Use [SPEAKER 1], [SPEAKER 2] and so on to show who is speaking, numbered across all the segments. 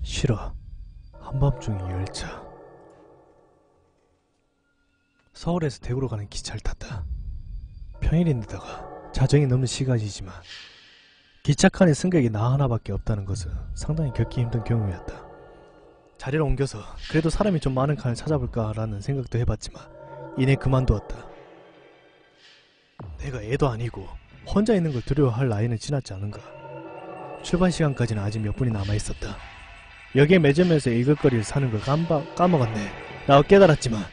[SPEAKER 1] 싫어. 한밤중에 열차. 서울에서 대구로 가는 기차를 탔다. 평일인데다가 자정이 넘는 시간이지만 기차칸에 승객이 나 하나밖에 없다는 것은 상당히 겪기 힘든 경험이었다. 자리를 옮겨서 그래도 사람이 좀 많은 칸을 찾아볼까 라는 생각도 해봤지만 이내 그만두었다. 내가 애도 아니고 혼자 있는 걸 두려워할 나이는 지났지 않은가. 출발 시간까지는 아직 몇 분이 남아있었다. 여기에 매점에서 읽을 거리를 사는 걸 까먹었네 라고 깨달았지만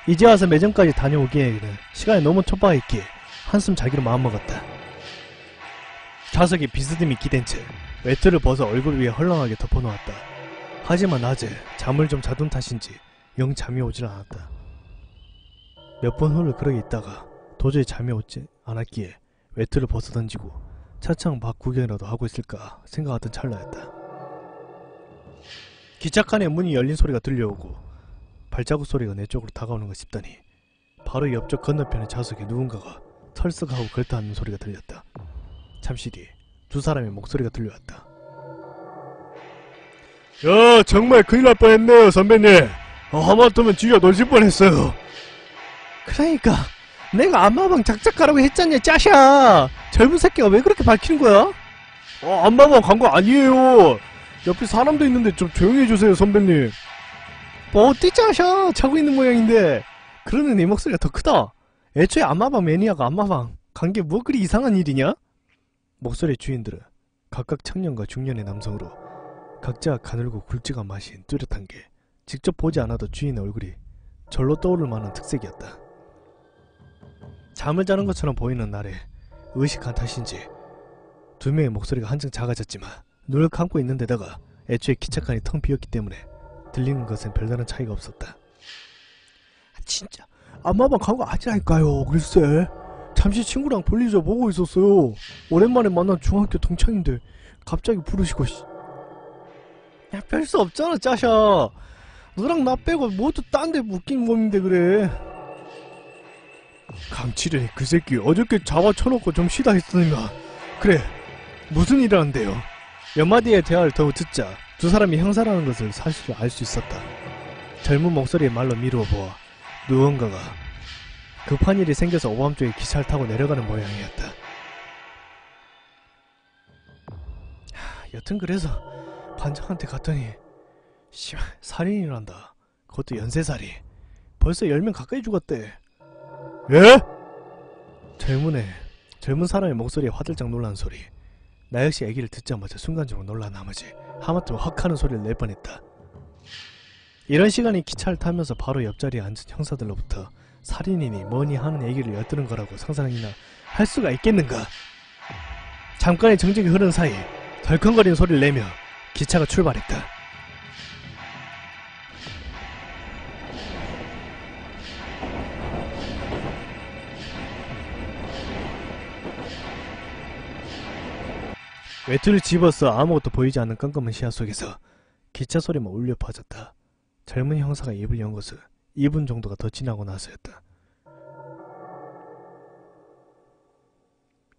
[SPEAKER 1] 이제 와서 매점까지 다녀오기에는 시간이 너무 촉박했기에 한숨 자기로 마음먹었다. 좌석에 비스듬히 기댄 채 외투를 벗어 얼굴 위에 헐렁하게 덮어놓았다. 하지만 낮에 잠을 좀 자둔 탓인지 영 잠이 오질 않았다. 몇 번 후를 그러게 있다가 도저히 잠이 오지 않았기에 외투를 벗어던지고 차창 밖 구경이라도 하고 있을까 생각하던 찰나였다. 기차칸의 문이 열린 소리가 들려오고 발자국 소리가 내 쪽으로 다가오는가 싶더니 바로 옆쪽 건너편의 좌석에 누군가가 털썩하고 걸터앉는 소리가 들렸다. 잠시 뒤 두 사람의 목소리가 들려왔다. 야, 정말 큰일 날 뻔했네요 선배님. 하마터면 쥐가 놀실 뻔했어요. 그러니까 내가 안마방 작작가라고 했잖냐 짜샤. 젊은 새끼가 왜 그렇게 밝히는 거야? 안마방 간 거 아니에요. 옆에 사람도 있는데 좀 조용히 해주세요 선배님. 뭐 어디 짜샤 자고 있는 모양인데. 그러는 네 목소리가 더 크다. 애초에 안마방 매니아가 안마방 간 게 뭐 그리 이상한 일이냐? 목소리의 주인들은 각각 청년과 중년의 남성으로 각자 가늘고 굵직한 맛인 뚜렷한 게 직접 보지 않아도 주인의 얼굴이 절로 떠오를 만한 특색이었다. 잠을 자는 것처럼 보이는 날에 의식한 탓인지 두 명의 목소리가 한층 작아졌지만 눈을 감고 있는 데다가 애초에 기차칸이 텅 비었기 때문에 들리는 것엔 별다른 차이가 없었다. 진짜 안마방 간 거 아니라니까요. 글쎄 잠시 친구랑 볼리저 보고 있었어요. 오랜만에 만난 중학교 동창인데 갑자기 부르시고 야 별 수 없잖아 짜샤. 너랑 나 빼고 모두 딴 데 묶인 몸인데 그래. 강칠해 그 새끼 어저께 잡아쳐놓고 좀 쉬다 했으니까. 그래 무슨 일을 하는데요? 몇 마디의 대화를 더 듣자 두 사람이 형사라는 것을 사실 알 수 있었다. 젊은 목소리의 말로 미루어 보아 누군가가 급한 일이 생겨서 오밤중에 기차를 타고 내려가는 모양이었다. 여튼 그래서 반장한테 갔더니 씨발 살인이란다. 그것도 연쇄살인. 벌써 10명 가까이 죽었대. 예? 젊은 사람의 목소리에 화들짝 놀란 소리. 나 역시 얘기를 듣자마자 순간적으로 놀란 나머지 하마터면 헉 하는 소리를 낼 뻔했다. 이런 시간에 기차를 타면서 바로 옆자리에 앉은 형사들로부터 살인이니 뭐니 하는 얘기를 엿드는 거라고 상상이나 할 수가 있겠는가. 잠깐의 정적이 흐른 사이 덜컹거리는 소리를 내며 기차가 출발했다. 외투를 집어서 아무것도 보이지 않는 깜깜한 시야 속에서 기차 소리만 울려 퍼졌다. 젊은 형사가 입을 연 것은 2분 정도가 더 지나고 나서였다.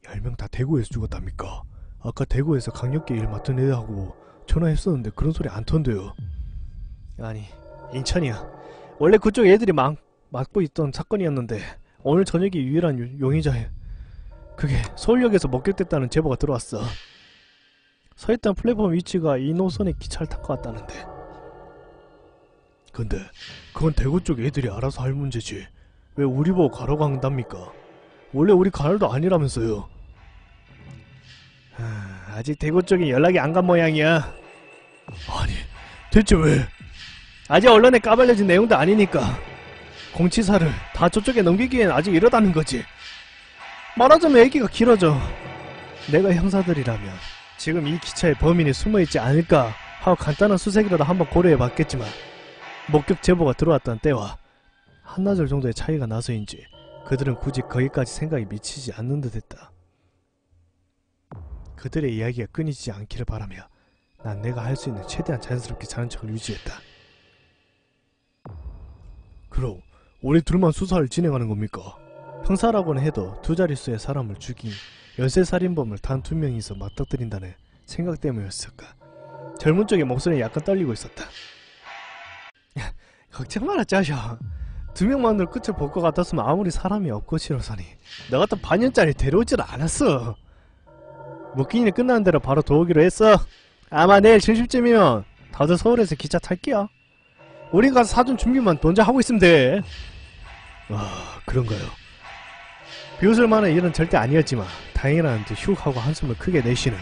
[SPEAKER 1] 10명 다 대구에서 죽었답니까? 아까 대구에서 강력계 일 맡은 애하고 전화했었는데 그런 소리 안 턴대요. 아니 인천이야. 원래 그쪽 애들이 맡고 있던 사건이었는데 오늘 저녁이 유일한 용의자에 그게 서울역에서 목격됐다는 제보가 들어왔어. 서있던 플랫폼 위치가 이 노선에 기차를 타고 왔다는데. 근데 그건 대구 쪽 애들이 알아서 할 문제지 왜 우리 보고 가라고 한답니까? 원래 우리 가을도 아니라면서요. 아직 대구 쪽에 연락이 안 간 모양이야. 아니 대체 왜? 아직 언론에 까발려진 내용도 아니니까 공치사를 다 저쪽에 넘기기엔 아직 이러다는 거지. 말하자면 얘기가 길어져. 내가 형사들이라면 지금 이 기차에 범인이 숨어있지 않을까 하고 간단한 수색이라도 한번 고려해봤겠지만 목격 제보가 들어왔던 때와 한나절 정도의 차이가 나서인지 그들은 굳이 거기까지 생각이 미치지 않는 듯 했다. 그들의 이야기가 끊이지 않기를 바라며 난 내가 할 수 있는 최대한 자연스럽게 자는 척을 유지했다. 그럼 우리 둘만 수사를 진행하는 겁니까? 형사라고는 해도 두 자릿수의 사람을 죽인 연쇄살인범을 단 2명이서 맞닥뜨린다는 생각 때문이었을까. 젊은 쪽의 목소리는 약간 떨리고 있었다. 걱정 마라 짜샤. 2명만으로 끝을 볼 것 같았으면 아무리 사람이 없고 싫어서니 너 같은 반년짜리 데려오질 않았어. 묶인 일 끝나는 대로 바로 도우기로 했어. 아마 내일 점심쯤이면 다들 서울에서 기차 탈게요. 우리 가서 사전 준비만 먼저 하고 있으면 돼. 아, 그런가요? 비웃을 만한 일은 절대 아니었지만 다행이라는 듯 슉 하고 한숨을 크게 내쉬는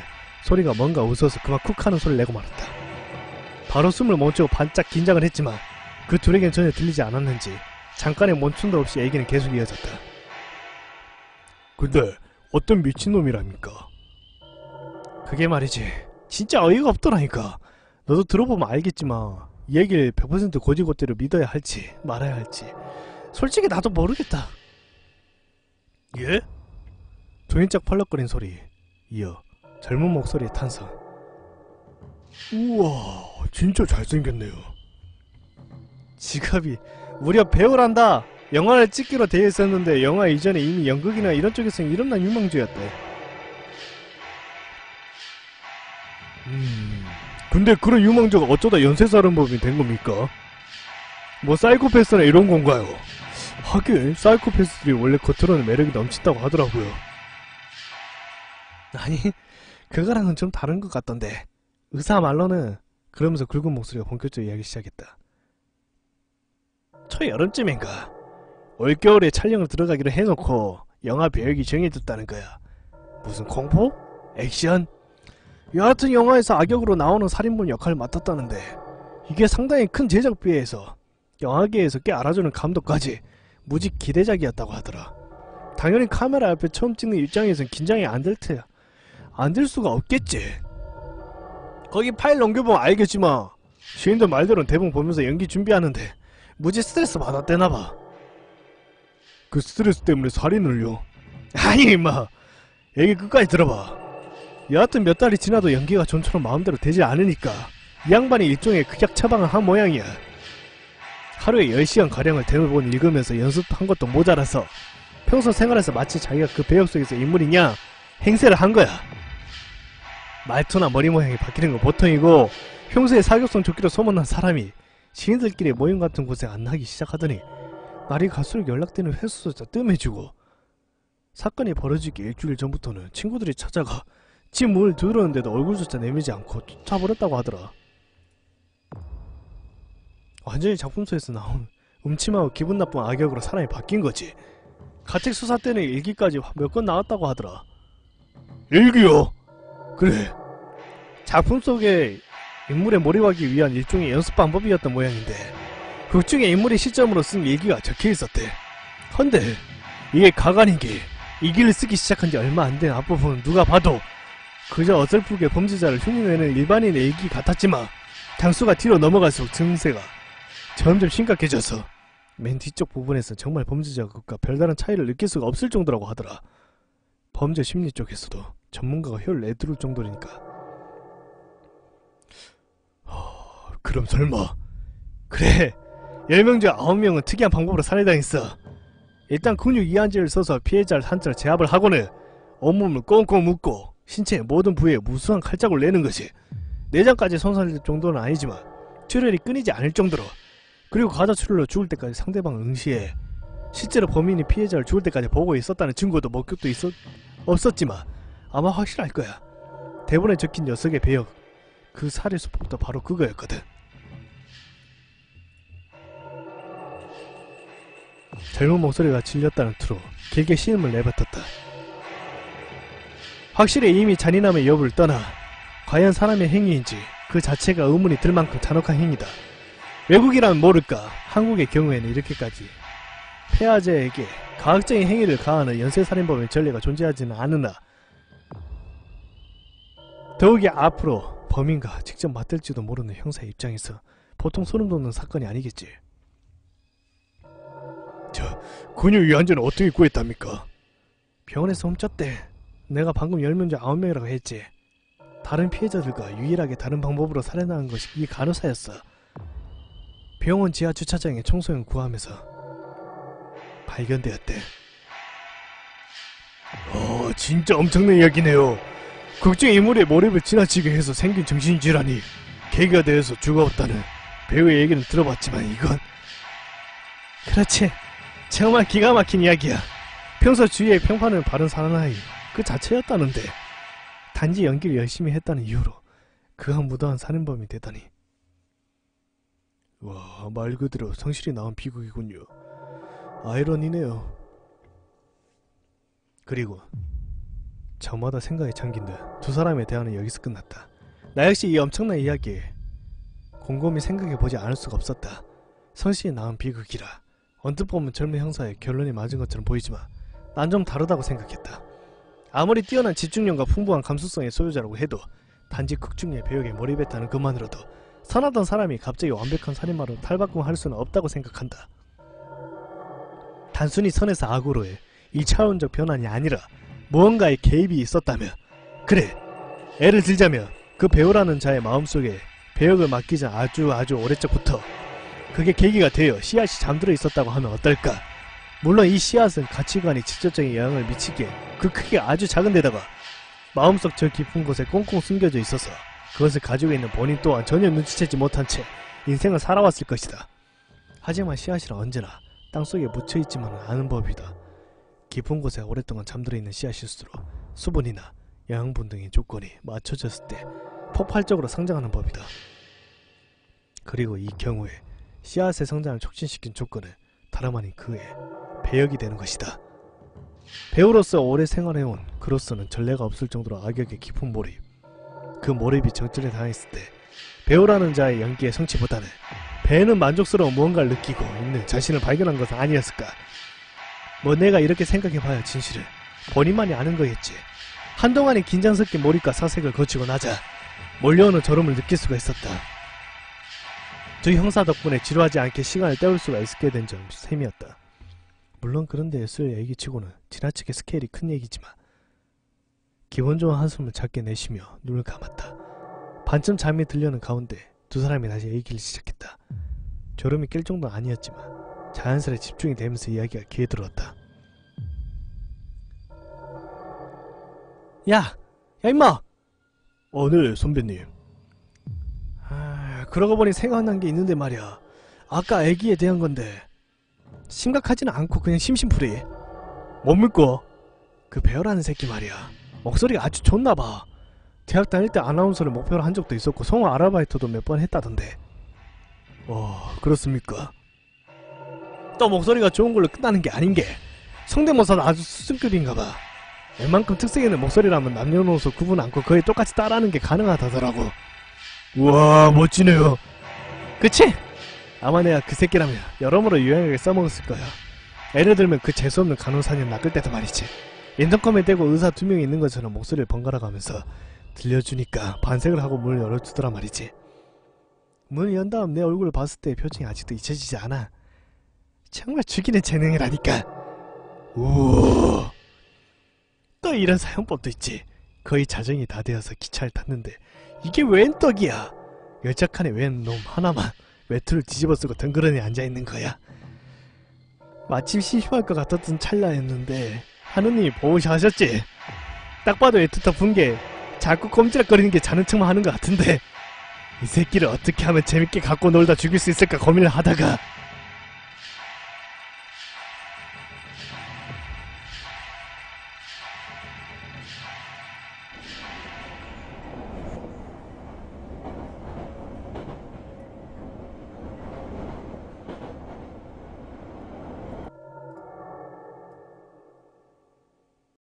[SPEAKER 1] 소리가 뭔가 웃어서 그만 쿡 하는 소리를 내고 말았다. 바로 숨을 멈추고 반짝 긴장을 했지만 그 둘에겐 전혀 들리지 않았는지 잠깐의 멈춤도 없이 얘기는 계속 이어졌다. 근데 어떤 미친놈이랍니까? 그게 말이지 진짜 어이가 없더라니까. 너도 들어보면 알겠지만 이 얘기를 100% 고지고대로 믿어야 할지 말아야 할지 솔직히 나도 모르겠다. 예? 종이짝 펄럭거린 소리 이어 젊은 목소리의 탄성. 우와 진짜 잘생겼네요. 직업이 무려 배우란다. 영화를 찍기로 되어 있었는데 영화 이전에 이미 연극이나 이런 쪽에서 이름난 유망주였대. 근데 그런 유망주가 어쩌다 연쇄살인범이 된 겁니까? 뭐 사이코패스나 이런 건가요? 하긴 사이코패스들이 원래 겉으로는 매력이 넘친다고 하더라고요. 아니 그거랑은 좀 다른 것 같던데. 의사 말로는 그러면서 굵은 목소리가 본격적으로 이야기 시작했다. 초여름쯤인가 올겨울에 촬영을 들어가기로 해놓고 영화 배역이 정해졌다는 거야. 무슨 공포? 액션? 여하튼 영화에서 악역으로 나오는 살인범 역할을 맡았다는데 이게 상당히 큰 제작비에서 영화계에서 꽤 알아주는 감독까지 무지 기대작이었다고 하더라. 당연히 카메라 앞에 처음 찍는 입장에선 긴장이 안 될 수가 없겠지. 거기 파일 넘겨보면 알겠지만 시인들 말대로는 대본 보면서 연기 준비하는데 무지 스트레스 받았대나봐. 그 스트레스 때문에 살인을요? 아니 임마 얘기 끝까지 들어봐. 여하튼 몇 달이 지나도 연기가 좀처럼 마음대로 되지 않으니까 이 양반이 일종의 극약 처방을 한 모양이야. 하루에 10시간가량을 대본 읽으면서 연습한 것도 모자라서 평소 생활에서 마치 자기가 그 배역 속에서 인물이냐 행세를 한 거야. 말투나 머리 모양이 바뀌는 건 보통이고 평소에 사교성 좋기로 소문난 사람이 지인들끼리 모임 같은 곳에 안 나기 시작하더니 날이 갈수록 연락되는 횟수조차 뜸해지고 사건이 벌어지기 일주일 전부터는 친구들이 찾아가 집 문을 두드렸는데도 얼굴조차 내밀지 않고 쫓아버렸다고 하더라. 완전히 작품소에서 나온 음침하고 기분 나쁜 악역으로 사람이 바뀐 거지. 가책 수사 때는 일기까지 몇 건 나왔다고 하더라. 일기요? 그래. 작품 속에 인물에 몰입하기 위한 일종의 연습 방법이었던 모양인데 극중의 인물의 시점으로 쓴 일기가 적혀있었대. 헌데 이게 가관이기 이 길을 쓰기 시작한 지 얼마 안 된 앞부분은 누가 봐도 그저 어설프게 범죄자를 흉내내는 일반인의 일기 같았지만 장수가 뒤로 넘어갈수록 증세가 점점 심각해져서 맨 뒤쪽 부분에서 정말 범죄자가 별다른 차이를 느낄 수가 없을 정도라고 하더라. 범죄 심리 쪽에서도 전문가가 혀를 내두를 정도니까. 그럼 설마 그래 10명 중 9명은 특이한 방법으로 살해당했어. 일단 근육 이완제를 써서 피해자를 한철 제압을 하고는 온몸을 꽁꽁 묶고 신체의 모든 부위에 무수한 칼자국을 내는 것이 내장까지 손상될 정도는 아니지만 출혈이 끊이지 않을 정도로, 그리고 가다출혈로 죽을 때까지 상대방을 응시해 실제로 범인이 피해자를 죽을 때까지 보고 있었다는 증거도 목격도 없었지만 아마 확실할 거야. 대본에 적힌 녀석의 배역, 그 살해 수법도 바로 그거였거든. 젊은 목소리가 질렸다는 투로 길게 신음을 내뱉었다. 확실히 이미 잔인함의 여부를 떠나 과연 사람의 행위인지 그 자체가 의문이 들 만큼 잔혹한 행위다. 외국이라면 모를까 한국의 경우에는 이렇게까지 폐하자에게 가학적인 행위를 가하는 연쇄살인범의 전례가 존재하지는 않으나 더욱이 앞으로 범인과 직접 맞들지도 모르는 형사의 입장에서 보통 소름 돋는 사건이 아니겠지. 저 근육 이완제는 어떻게 구했답니까? 병원에서 훔쳤대. 내가 방금 10명 중 9명이라고 했지. 다른 피해자들과 유일하게 다른 방법으로 살해당한 것이 이 간호사였어. 병원 지하 주차장에 청소년 구하면서 발견되었대. 진짜 엄청난 이야기네요. 극중 인물의 몰입을 지나치게 해서 생긴 정신질환이 계기가 되어서 죽어왔다는 배우의 얘기는 들어봤지만 이건... 그렇지. 정말 기가 막힌 이야기야. 평소 주위에 평판을 바른 사나이 그 자체였다는데 단지 연기를 열심히 했다는 이유로 그가 무도한 살인범이 되다니. 와, 말 그대로 성실히 나온 비극이군요. 아이러니네요. 그리고 저마다 생각에 잠긴 듯 두 사람의 대화는 여기서 끝났다. 나 역시 이 엄청난 이야기에 곰곰이 생각해보지 않을 수가 없었다. 성실히 나온 비극이라 언뜻 보면 젊은 형사의 결론이 맞은 것처럼 보이지만 난 좀 다르다고 생각했다. 아무리 뛰어난 집중력과 풍부한 감수성의 소유자라고 해도 단지 극중의 배역에 몰입했다는 것만으로도 선하던 사람이 갑자기 완벽한 살인마로 탈바꿈할 수는 없다고 생각한다. 단순히 선에서 악으로의 2차원적 변환이 아니라 무언가의 개입이 있었다면, 그래, 예를 들자면 그 배우라는 자의 마음속에 배역을 맡기 전 아주 오래적부터 그게 계기가 되어 씨앗이 잠들어 있었다고 하면 어떨까? 물론 이 씨앗은 가치관이 직접적인 영향을 미치기에 그 크기가 아주 작은데다가 마음속 저 깊은 곳에 꽁꽁 숨겨져 있어서 그것을 가지고 있는 본인 또한 전혀 눈치채지 못한 채 인생을 살아왔을 것이다. 하지만 씨앗이란 언제나 땅속에 묻혀있지만은 않은 법이다. 깊은 곳에 오랫동안 잠들어 있는 씨앗일수록 수분이나 영양분 등의 조건이 맞춰졌을 때 폭발적으로 성장하는 법이다. 그리고 이 경우에 씨앗의 성장을 촉진시킨 조건은 다름 아닌 그의 배역이 되는 것이다. 배우로서 오래 생활해온 그로서는 전례가 없을 정도로 악역의 깊은 몰입, 그 몰입이 정점에 당했을 때 배우라는 자의 연기의 성취보다는 배는 만족스러운 무언가를 느끼고 있는 자신을 발견한 것은 아니었을까. 뭐 내가 이렇게 생각해봐야 진실은 본인만이 아는 거겠지. 한동안의 긴장 섞인 몰입과 사색을 거치고 나자 몰려오는 졸음을 느낄 수가 있었다. 두 형사 덕분에 지루하지 않게 시간을 때울 수가 있게 된 점 셈이었다. 물론 그런데 쓸 얘기치고는 지나치게 스케일이 큰 얘기지만 기분 좋은 한숨을 작게 내쉬며 눈을 감았다. 반쯤 잠이 들려는 가운데 두 사람이 다시 얘기를 시작했다. 졸음이 깰 정도는 아니었지만 자연스레 집중이 되면서 이야기가 귀에 들어왔다. 야 임마! 네 선배님. 그러고 보니 생각난 게 있는데 말이야. 아까 애기에 대한 건데 심각하지는 않고 그냥 심심풀이. 뭡니까? 그 배우라는 새끼 말이야. 목소리가 아주 좋나봐. 대학 다닐 때 아나운서를 목표로 한 적도 있었고 성우 아르바이트도 몇 번 했다던데. 그렇습니까? 또 목소리가 좋은 걸로 끝나는 게 아닌 게 성대모사도 아주 수준급인가봐. 웬만큼 특색 있는 목소리라면 남녀노소 구분 않고 거의 똑같이 따라하는 게 가능하다더라고. 우와 멋지네요. 그치? 아마 내가 그 새끼라면 여러모로 유용하게 써먹었을 거야. 예를 들면 그 재수없는 간호사님 낚을 때도 말이지. 인터컴에 대고 의사 2명이 있는 것처럼 목소리를 번갈아 가면서 들려주니까 반색을 하고 문을 열어주더라 말이지. 문을 연 다음 내 얼굴을 봤을 때의 표정이 아직도 잊혀지지 않아. 정말 죽이는 재능이라니까. 우와. 또 이런 사용법도 있지. 거의 자정이 다 되어서 기차를 탔는데 이게 웬 떡이야. 열차 칸에 웬 놈 하나만 외투를 뒤집어 쓰고 덩그러니 앉아있는 거야. 마침 심심할 것 같았던 찰나였는데 하느님이 보호하셨지. 딱 봐도 애틋한 분게 자꾸 꼼지락거리는 게 자는 척만 하는 것 같은데 이 새끼를 어떻게 하면 재밌게 갖고 놀다 죽일 수 있을까 고민을 하다가